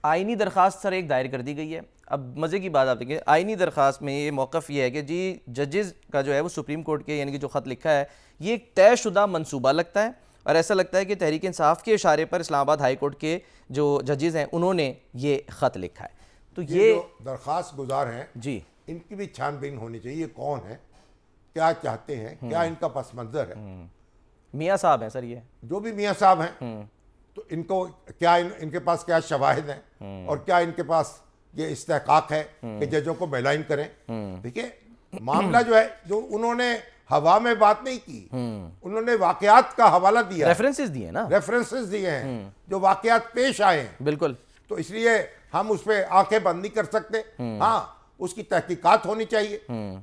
آئینی درخواست سر ایک دائر کر دی گئی ہے. اب مزے کی بات آپ دیکھیں, آئینی درخواست میں یہ موقف یہ ہے کہ جی ججز کا جو ہے وہ سپریم کورٹ کے یعنی کہ جو خط لکھا ہے یہ ایک طے شدہ منصوبہ لگتا ہے, اور ایسا لگتا ہے کہ تحریک انصاف کے اشارے پر اسلام آباد ہائی کورٹ کے جو ججز ہیں انہوں نے یہ خط لکھا ہے. تو یہ جو درخواست گزار ہیں جی ان کی بھی چھان بین ہونی چاہیے, یہ کون ہے, کیا چاہتے ہیں, کیا ان کا پس منظر ہے. میاں صاحب ہیں سر, یہ جو بھی میاں صاحب ہیں تو ان کو کیا ان کے پاس کیا شواہد ہیں اور کیا ان کے پاس یہ استحقاق ہے کہ ججوں کو بیلائن کریں. دیکھیں معاملہ جو ہے, جو انہوں نے ہوا میں بات نہیں کی, انہوں نے واقعات کا حوالہ دیا, ریفرنسز دیے نا, ریفرنسز دیے ہیں جو واقعات پیش آئے ہیں. بالکل. تو اس لیے ہم اس پہ آنکھیں بند نہیں کر سکتے. ہاں اس کی تحقیقات ہونی چاہیے,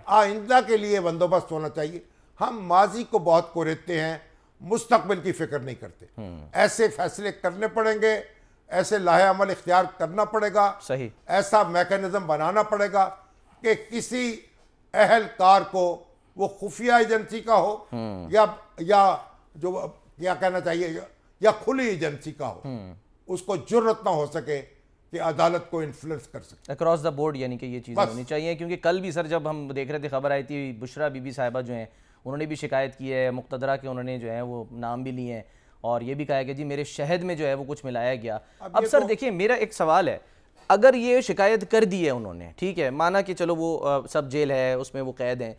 آئندہ کے لیے بندوبست ہونا چاہیے. ہم ماضی کو بہت کوریدتے ہیں, مستقبل کی فکر نہیں کرتے. ایسے فیصلے کرنے پڑیں گے, ایسے لاہ عمل اختیار کرنا پڑے گا, صحیح, ایسا میکانزم بنانا پڑے گا کہ کسی اہلکار کو, وہ خفیہ ایجنسی کا ہو یا جو کیا کہنا چاہیے یا کھلی ایجنسی کا ہو, اس کو جرأت نہ ہو سکے کہ عدالت کو انفلوئنس کر سکے اکراس دا بورڈ, یعنی کہ یہ چیزیں ہونی چاہیے. کیونکہ کل بھی سر جب ہم دیکھ رہے تھے خبر آئی تھی, بشرا بی بی صاحبہ جو ہیں انہوں نے بھی شکایت کی ہے, مقتدرہ کے انہوں نے جو ہے وہ نام بھی لیے ہیں اور یہ بھی کہا ہے کہ جی میرے شہد میں جو ہے وہ کچھ ملایا گیا. اب سر دیکھیں میرا ایک سوال ہے, اگر یہ شکایت کر دی ہے انہوں نے, ٹھیک ہے, مانا کہ چلو وہ سب جیل ہے اس میں وہ قید ہیں,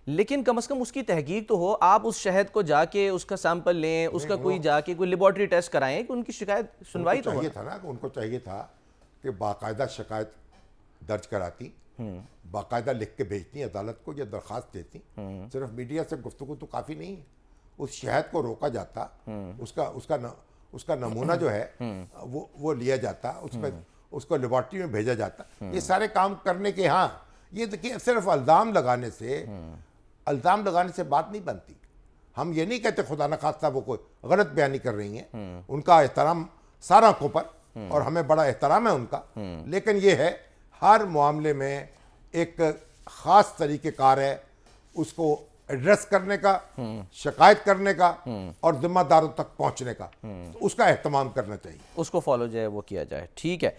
لیکن کم از کم اس کی تحقیق تو ہو, آپ اس شہد کو جا کے اس کا سیمپل لیں, اس کا کوئی جا کے کوئی لیبارٹری ٹیسٹ کرائیں کہ ان کی شکایت سنوائی تو ہو. چاہیے تھا نا, ان کو چاہیے تھا کہ باقاعدہ شکایت درج کراتی, باقاعدہ لکھ کے بھیجتی عدالت کو یا درخواست دیتی. صرف میڈیا سے گفتگو تو کافی نہیں ہے, اس شہد کو روکا جاتا, اس کا نمونہ جو ہے وہ لیا جاتا, اس کو لیبارٹری میں بھیجا جاتا. یہ سارے کام کرنے کے, ہاں یہ دیکھیے صرف الزام لگانے سے بات نہیں بنتی. ہم یہ نہیں کہتے خدا نخواستہ وہ کوئی غلط بیانی کر رہی ہیں, ان کا احترام سارا آنکھوں پر اور ہمیں بڑا احترام ہے ان کا, لیکن یہ ہے ہر معاملے میں ایک خاص طریقہ کار ہے اس کو ایڈریس کرنے کا, شکایت کرنے کا اور ذمہ داروں تک پہنچنے کا. اس کا اہتمام کرنا چاہیے, اس کو فالو جو ہے وہ کیا جائے. ٹھیک ہے.